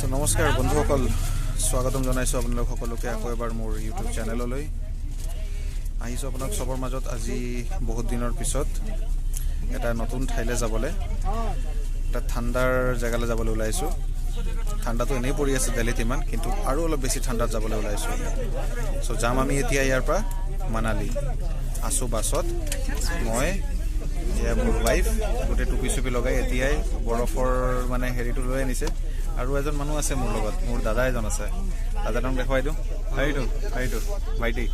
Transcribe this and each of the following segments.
So নমস্কাৰ বন্ধুসকল, স্বাগতম জনাইছোঁ আপোনালোক সকলোকে আকৌ এবাৰ মোৰ ইউটিউব চেনেললৈ। আহিছোঁ আপোনাক চবৰ মাজত আজি বহুত দিনৰ পিছত এটা নতুন ঠাইলৈ যাবলৈ, এটা ঠাণ্ডাৰ জেগালৈ যাবলৈ ওলাইছোঁ। ঠাণ্ডাটো এনেই পৰি আছে দিল্লীত ইমান, কিন্তু আৰু অলপ বেছি ঠাণ্ডাত যাবলৈ ওলাইছোঁ। চ' যাম আমি এতিয়া ইয়াৰ পৰা মানালী। আছোঁ বাছত, মই এয়া মোৰ ৱাইফ, গোটেই টুপি চুপি লগাই এতিয়াই বৰফৰ মানে হেৰিটো লৈ আনিছে। আৰু এজন মানুহ আছে মোৰ লগত, মোৰ দাদা এজন আছে। দাদাৰ নাম দেখুৱাই দিওঁ। সেইটো ভাইটি,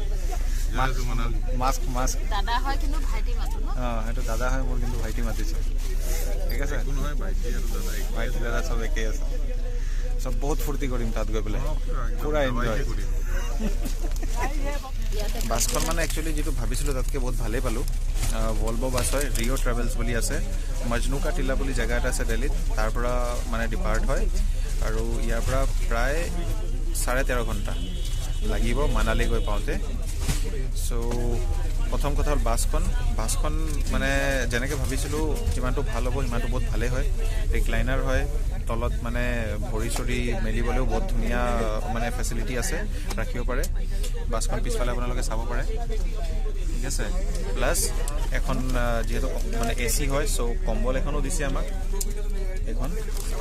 মাস্ক অঁ সেইটো দাদা হয় মোৰ, কিন্তু ভাইটি মাতিছে। ঠিক আছে, ভাইটি দাদা চব একেই আছে। চব বহুত ফূৰ্তি কৰিম তাত গৈ পেলাই, পুৰা এনজয়। বাছখন মানে একচুৱেলি যিটো ভাবিছিলোঁ তাতকৈ বহুত ভালেই পালোঁ। ভলভ' বাছ হয়, ৰিঅ' ট্ৰেভেলছ বুলি আছে। মজনু কা টিলা বুলি জেগা এটা আছে দিল্লীত, তাৰ পৰা মানে ডিপাৰ্ট হয়। আৰু ইয়াৰ পৰা প্ৰায় 13.5 ঘণ্টা লাগিব মানালী গৈ পাওঁতে। চ' প্ৰথম কথা হ'ল বাছখন মানে যেনেকৈ ভাবিছিলোঁ যিমানটো ভাল হ'ব সিমানটো বহুত ভালেই হয়। ৰিক্লাইনাৰ হয়, তলত মানে ভৰি চৰি মেলিবলৈও বহুত ধুনীয়া মানে ফেচিলিটি আছে, ৰাখিব পাৰে। বাছখন পিছফালে আপোনালোকে চাব পাৰে, ঠিক আছে। প্লাছ এখন যিহেতু মানে AC হয়, চ' কম্বল এখনো দিছে আমাক এখন,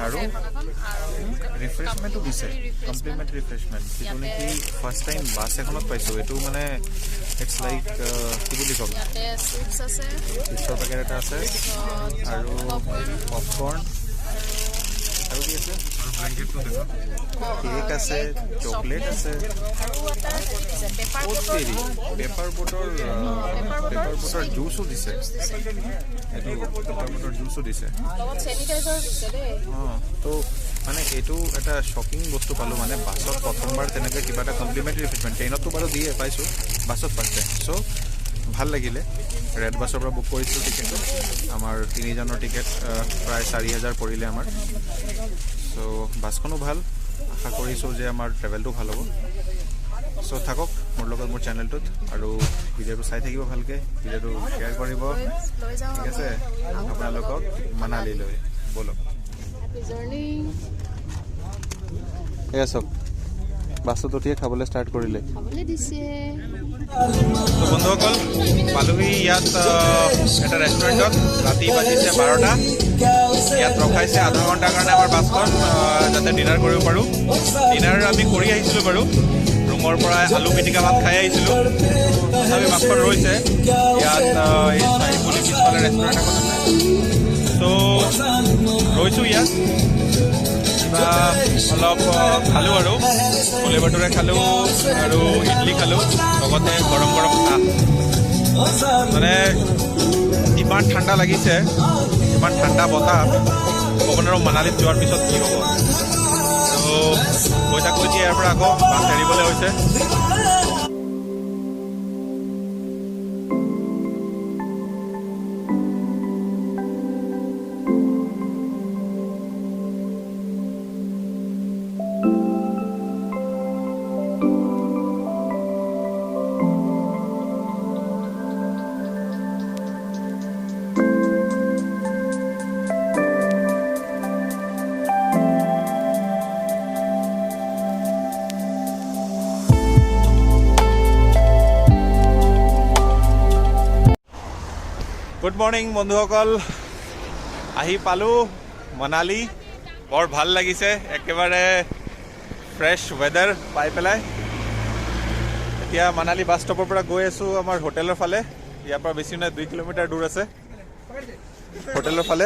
আৰু ৰিফ্ৰেছমেণ্টো দিছে, কমপ্লিমেণ্ট ৰিফ্ৰেছমেণ্ট, যিটো নেকি ফাৰ্ষ্ট টাইম বাছ এখনত পাইছোঁ। এইটো মানে ইটছ লাইক কি বুলি ক'ম, চিপছৰ পেকেট এটা আছে, আৰু পপকৰ্ণ, আৰু কি আছে, কেক আছে, চকলেট আছে, পেপাৰ বোটৰ জুচো দিছে। এইটো পেপাৰ বোটৰ জুচো দিছে। অঁ, তো মানে এইটো এটা শ্বকিং বস্তু পালোঁ, মানে বাছত প্ৰথমবাৰ তেনেকৈ কিবা এটা কমপ্লিমেণ্টাৰী ৰিফ্ৰেছমেণ্ট। ট্ৰেইনততো বাৰু দিয়ে পাইছোঁ, বাছত পাইছে। চ' ভাল লাগিলে। ৰেড বাছৰ পৰা বুক কৰিছোঁ টিকেটটো। আমাৰ 3জনৰ টিকেট প্ৰায় 4,000 পৰিলে আমাৰ। চ' বাছখনো ভাল, আশা কৰিছোঁ যে আমাৰ ট্ৰেভেলটো ভাল হ'ব। চ' থাকক মোৰ লগত মোৰ চেনেলটোত, আৰু ভিডিঅ'টো চাই থাকিব ভালকৈ, ভিডিঅ'টো শ্বেয়াৰ কৰিব, ঠিক আছে, আপোনালোকক মানালীলৈ। ব'লক। এয়া চাওক, বাছত উঠিয়ে খাবলৈ ষ্টাৰ্ট কৰিলে। তো বন্ধুসকল, পালোহি ইয়াত এটা ৰেষ্টুৰেণ্টত। ৰাতি বাজিছে 12টা। ইয়াত ৰখাইছে আধা ঘণ্টাৰ কাৰণে আমাৰ বাছখন, যাতে ডিনাৰ কৰিব পাৰোঁ। ডিনাৰ আমি কৰি আহিছিলোঁ বাৰু, ৰুমৰ পৰা আলু পিটিকা ভাত খাই আহিছিলোঁ। তথাপি বাছখন ৰৈছে ইয়াত। এই চাই বুলি পিছফালে ৰেষ্টুৰেণ্ট এখন আছে, ত' ৰৈছোঁ ইয়াত। কিবা অলপ খালোঁ, আৰু চলে ভটোৰে খালোঁ, আৰু ইডলি খালোঁ, লগতে গৰম গৰম চাহ। মানে ইমান ঠাণ্ডা লাগিছে, ইমান ঠাণ্ডা বতাহ, আপোনাৰ মানালীত যোৱাৰ পিছত কি হ'ব। ত' পইচা কৈ দিয়ে ইয়াৰ পৰা আকৌ বাছ এৰিবলৈ হৈছে। গুড মৰ্ণিং বন্ধুসকল, আহি পালোঁ মানালী। বৰ ভাল লাগিছে, একেবাৰে ফ্ৰেছ ৱেডাৰ পাই পেলাই। এতিয়া মানালী বাছ ষ্টপৰ পৰা গৈ আছোঁ আমাৰ হোটেলৰ ফালে। ইয়াৰ পৰা বেছি নাই, 2 কিলোমিটাৰ দূৰ আছে হোটেলৰ ফালে।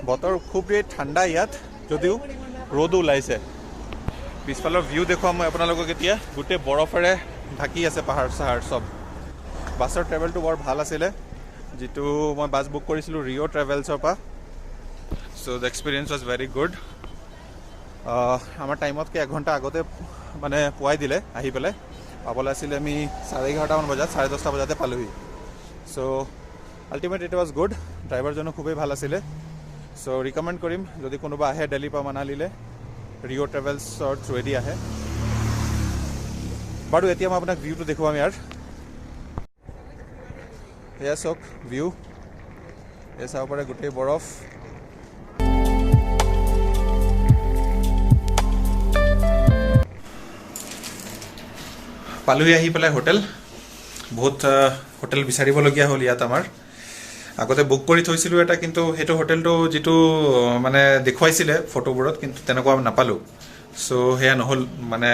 বতৰ খুবেই ঠাণ্ডা ইয়াত, যদিও ৰ'দো ওলাইছে। পিছফালৰ ভিউ দেখুৱাম মই আপোনালোকক এতিয়া। গোটেই বৰফেৰে ঢাকি আছে পাহাৰ চাহাৰ চব। বাছৰ ট্ৰেভেলটো বৰ ভাল আছিলে, যিটো মই বাছ বুক কৰিছিলোঁ ৰিঅ' ট্ৰেভেলছৰ পৰা। So' the experience was very good. আমাৰ টাইমতকৈ 1 ঘণ্টা আগতে মানে পোৱাই দিলে আহি পেলাই। পাবলৈ আছিলে আমি 11:30 বজাত, 10:30 বজাতে পালোহি। চ' আল্টিমেট ইট ৱাজ গুড। ড্ৰাইভাৰজনো খুবেই ভাল আছিলে। চ' ৰিকমেণ্ড কৰিম যদি কোনোবা আহে দিল্লীৰ পৰা মানালীলৈ, ৰিঅ' ট্ৰেভেলছৰ থ্ৰুৱেদি আহে। বাৰু এতিয়া মই আপোনাক ভিউটো দেখুৱাম ইয়াৰ। এয়া চাওক ভিউ, এয়া চাব পাৰে গোটেই বৰফ। পালোহি আহি পেলাই হোটেল বহুত হোটেল বিচাৰিবলগীয়া হ'ল ইয়াত আমাৰ আগতে বুক কৰি থৈছিলোঁ এটা কিন্তু সেইটো হোটেলটো যিটো মানে দেখুৱাইছিলে ফটোবোৰত কিন্তু তেনেকুৱা নাপালোঁ চ' সেয়া নহ'ল মানে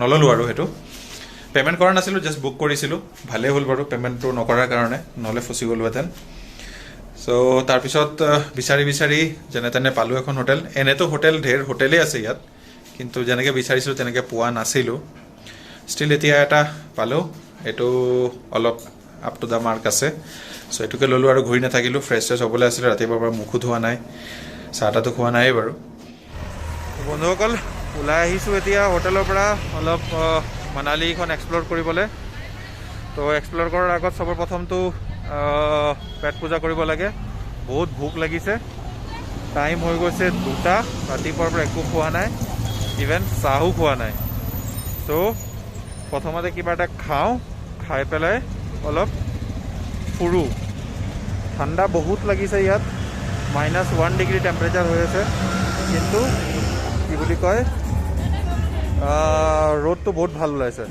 নল'লোঁ আৰু সেইটো পে'মেণ্ট কৰা নাছিলোঁ জাষ্ট বুক কৰিছিলোঁ ভালেই হ'ল বাৰু পে'মেণ্টটো নকৰাৰ কাৰণে নহ'লে ফচি গ'লোহেঁতেন চ' তাৰপিছত বিচাৰি যেনে তেনে পালোঁ এখন হোটেল এনেতো হোটেল ঢেৰ হোটেলেই আছে ইয়াত কিন্তু যেনেকৈ বিচাৰিছিলোঁ তেনেকৈ পোৱা নাছিলোঁ ষ্টিল এতিয়া এটা পালোঁ এইটো অলপ আপ টু দ্য মাৰ্ক আছে চ' এইটোকে ল'লোঁ আৰু ঘূৰি নাথাকিলোঁ ফ্ৰেছ হ'বলৈ আছিলে ৰাতিপুৱাৰ পৰা মুখো ধোৱা নাই চাহ তাহটো খোৱা নাই বাৰু বন্ধুসকল ওলাই আহিছোঁ এতিয়া হোটেলৰ পৰা অলপ মানালীখন এক্সপ্ল'ৰ কৰিবলৈ তো এক্সপ্ল'ৰ কৰাৰ আগত চবৰ প্ৰথমটো পেট পূজা কৰিব লাগে বহুত ভোক লাগিছে টাইম হৈ গৈছে 2টা ৰাতিপুৱাৰ পৰা একো খোৱা নাই ইভেন চাহো খোৱা নাই চ' প্ৰথমতে কিবা এটা খাওঁ খাই পেলাই অলপ ফুৰোঁ ঠাণ্ডা বহুত লাগিছে ইয়াত -1 ডিগ্ৰী টেম্পাৰেচাৰ হৈ আছে কিন্তু কি বুলি কয় ৰ'দটো বহুত ভাল ওলাইছে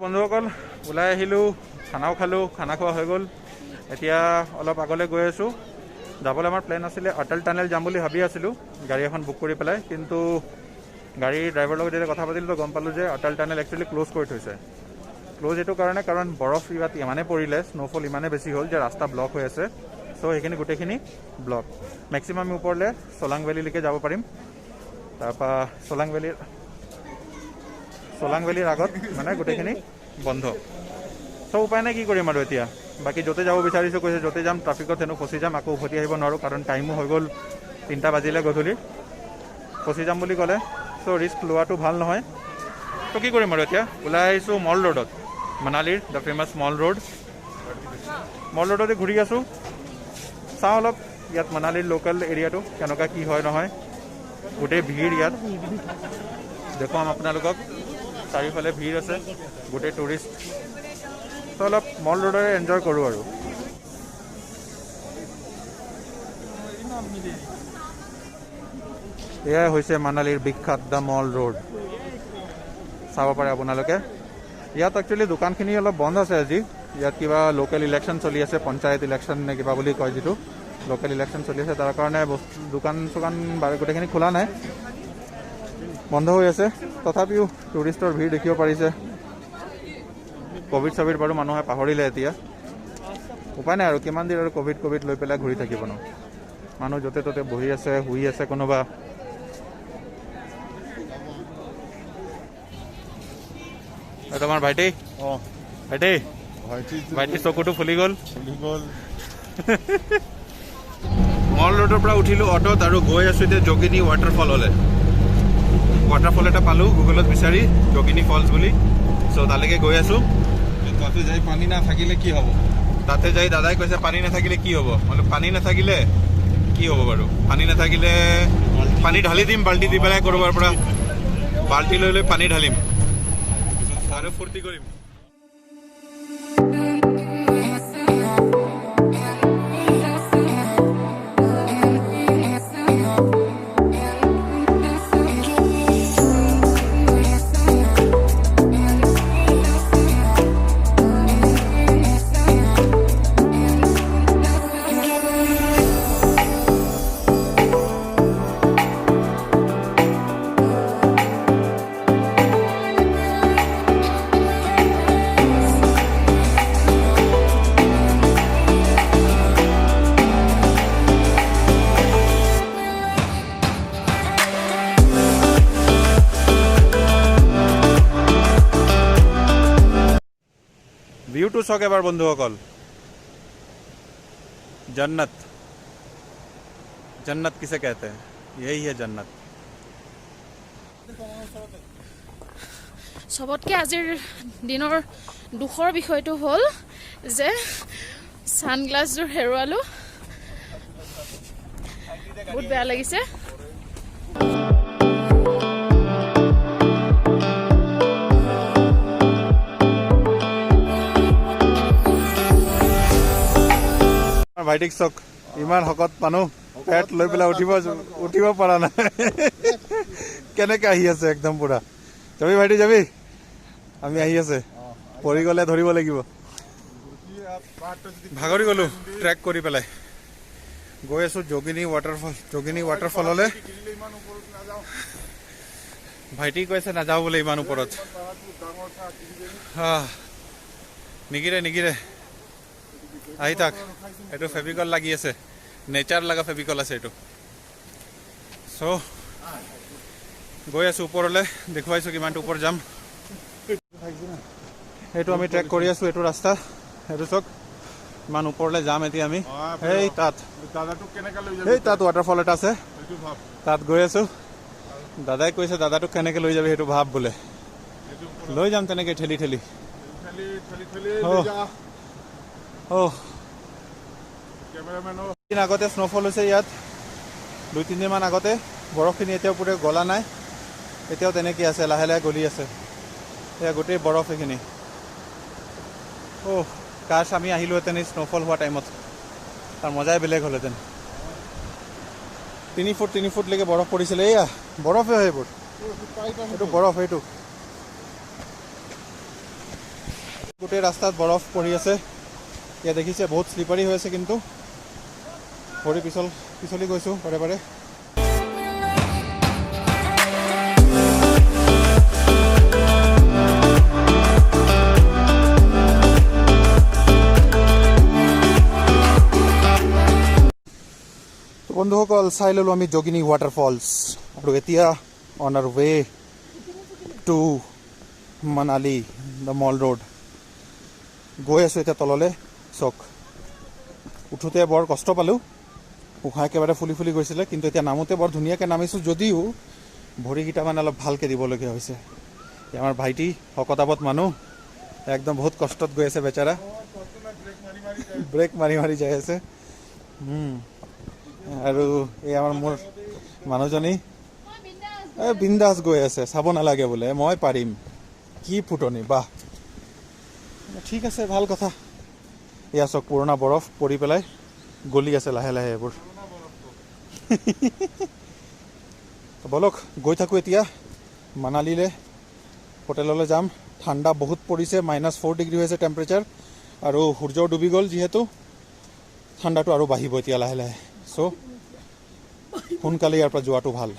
বন্ধুসকল ওলাই আহিলোঁ খানাও খালোঁ খানা খোৱা হৈ গ'ল এতিয়া অলপ আগলৈ গৈ আছোঁ যাবলৈ আমাৰ প্লেন আছিলে অটল টানেল যাম বুলি ভাবি আছিলোঁ গাড়ী এখন বুক কৰি পেলাই কিন্তু গাড়ীৰ ড্ৰাইভাৰৰ লগত যেতিয়া কথা পাতিলোঁ গম পালোঁ যে অটল টানেল একচুৱেলি ক্ল'জ কৰি থৈছে ক্ল'জ এইটো কাৰণে কাৰণ বৰফ ইয়াত ইমানেই পৰিলে স্ন'ফল ইমানেই বেছি হ'ল যে ৰাস্তা ব্লক হৈ আছে চ' সেইখিনি গোটেইখিনি ব্লক মেক্সিমাম ওপৰলৈ চলাং ভেলীলৈকে যাব পাৰিম তাৰপৰা চলাং ভেলীৰ আগত মানে গোটেইখিনি বন্ধ চ' উপায় নাই কি কৰিম আৰু এতিয়া বাকী য'তে যাব বিচাৰিছোঁ কৈছে য'তে যাম ট্ৰাফিকত হেনো ফচি যাম আকৌ উভতি আহিব নোৱাৰোঁ কাৰণ টাইমো হৈ গ'ল 3টা বাজিলে গধূলি ফচি যাম বুলি ক'লে চ' ৰিস্ক লোৱাটো ভাল নহয় ত' কি কৰিম আৰু এতিয়া ওলাই আহিছোঁ মল ৰোডত মানালীৰ দ্য ফেমাছ মল ৰোডতে ঘূৰি আছোঁ চাওঁ অলপ ইয়াত মানালীৰ লোকেল এৰিয়াটো কেনেকুৱা কি হয় নহয় গোটেই ভিৰ ইয়াত দেখুৱাম আপোনালোকক চাৰিওফালে ভিৰ আছে গোটেই টুৰিষ্ট তো অলপ মল ৰোডৰে এনজয় কৰোঁ আৰু এয়াই হৈছে মানালীৰ বিখ্যাত দ্য মল ৰোড চাব পাৰে আপোনালোকে ইয়াত একচুৱেলি দোকানখিনি অলপ বন্ধ আছে আজি ইয়াত কিবা লোকেল ইলেকশ্যন চলি আছে পঞ্চায়ত ইলেকশ্যন নে কিবা বুলি কয় যিটো লোকেল ইলেকশ্যন চলি আছে তাৰ কাৰণে দোকান চোকান গোটেইখিনি খোলা নাই বন্ধ হৈ আছে তথাপিও টুৰিষ্টৰ ভিৰ দেখিব পাৰিছে কোভিড বাৰু মানুহে পাহৰিলে এতিয়া উপায় নাই আৰু কিমান দিন আৰু কোভিড লৈ পেলাই ঘূৰি থাকিব ন মানুহ য'তে ত'তে বহি আছে শুই আছে কোনোবা তোমাৰ ভাইটি চকুটো ফুলি গ'ল মল ৰোডৰ পৰা উঠিলোঁ অটোত আৰু গৈ আছোঁ এতিয়া যোগিনী ৱাটাৰফললৈ ৱাটাৰফল এটা পালোঁ গুগলত বিচাৰি যোগিনী ফলছ বুলি চ' তালৈকে গৈ আছোঁ তাতে যাই পানী নাথাকিলে কি হ'ব তাতে যাই দাদাই কৈছে পানী নাথাকিলে কি হ'ব মানে পানী নাথাকিলে কি হ'ব বাৰু পানী নাথাকিলে পানী ঢালি দিম বাল্টি দি পেলাই ক'ৰবাৰ পৰা বাল্টি লৈ পানী ঢালিম আৰু ফূৰ্তি কৰিম ভিউটো চাওক এবাৰ বন্ধুসকল जन्नत जन्नत किसे कहते हैं यही है जन्नत सबतके আজিৰ দিনৰ দুখৰ বিষয়টো হ'ল যে সানগ্লাসযোৰ হেৰুৱালো বহুত বেয়া লাগিছে। ভাইটিক চক ইমান শকত মানুহ পেট লৈ পেলাই উঠিব পৰা নাই কেনেকে আহি আছে একদম পুৰা। যাবি ভাইটি যাবি? আমি আহি আছে, পৰি গ'লে ধৰিব লাগিব। ভাগৰি গ'লো ট্ৰেক কৰি পেলাই। গৈ আছো যোগিনী ৱাটাৰফললৈ। ভাইটি কৈছে নাযাওঁ বোলে ইমান ওপৰত। নিগিৰে আহি থাক। এইটো ফেভিকল লাগি আছে, নেচাৰ লগা ফেভিকল আছে এইটো। চ' গৈ আছো ওপৰলৈ, দেখুৱাইছো কিমানটো ওপৰত যাম। এইটো আমি ট্ৰেক কৰি আছো, এইটো ৰাস্তা, এইটো চক ইমান ওপৰলৈ যাম এতিয়া আমি। সেই তাত ৱাটাৰফল এটা আছে, তাত গৈ আছো। দাদাই কৈছে দাদাটোক কেনেকে লৈ যাবি সেইটো ভাব বোলে। লৈ যাম তেনেকে ঠেলি ঠেলি। আগতে স্ন'ফল হৈছে ইয়াত, 2-3 দিন মান আগতে। বৰফখিনি এতিয়াও পুৰা গলা নাই, এতিয়াও তেনেকৈ আছে, লাহে লাহে গলি আছে। এয়া গোটেই বৰফ এইখিনি। কাশ আমি আহিলোহেঁতেন এই স্ন'ফল হোৱা টাইমত, তাৰ মজাই বেলেগ হ'লহেঁতেন। 3 ফুটলৈকে বৰফ পৰিছিলে। এয়া বৰফে হয় এইবোৰ, এইটো বৰফ। এইটো গোটেই ৰাস্তাত বৰফ পৰি আছে। ইয়াত দেখিছে বহুত শ্লিপাৰী হৈ আছে, কিন্তু ভৰি পিছলি গৈছোঁ বাৰে বাৰে। বন্ধুসকল চাই ল'লোঁ আমি যোগিনী ৱাটাৰফলছ, আৰু এতিয়া on our way to Manali the Mall Road. গৈ আছোঁ এতিয়া তললৈ। চক উঠোতে বৰ কষ্ট পালোঁ, উশাহ একেবাৰে ফুলি গৈছিলে, কিন্তু এতিয়া নামোতে বৰ ধুনীয়াকৈ নামিছোঁ, যদিও ভৰিকেইটা মানে অলপ ভালকৈ দিবলগীয়া হৈছে। আমাৰ ভাইটি শকতাৱত মানুহ, একদম বহুত কষ্টত গৈ আছে বেচাৰা, ব্ৰেক মাৰি যাই আছে। আৰু এই মোৰ মানুহজনী বিন্দাছ গৈ আছে, চাব নালাগে বোলে, মই পাৰিম। কি ফুটনি, বাহ, ঠিক আছে, ভাল কথা। এয়া চক পুৰণা বৰফ পৰি পেলাই গলি আছে লাহে লাহে এইবোৰ। বলক গৈ থাকোঁ এতিয়া মানালীলৈ, হোটেললৈ যাম। ঠাণ্ডা বহুত পৰিছে, -4 ডিগ্ৰী হৈছে টেম্পাৰেচাৰ, আৰু সূৰ্যও ডুবি গ'ল যিহেতু ঠাণ্ডাটো আৰু বাঢ়িব এতিয়া লাহে লাহে। চ' সোনকালে ইয়াৰ পৰা যোৱাটো ভাল।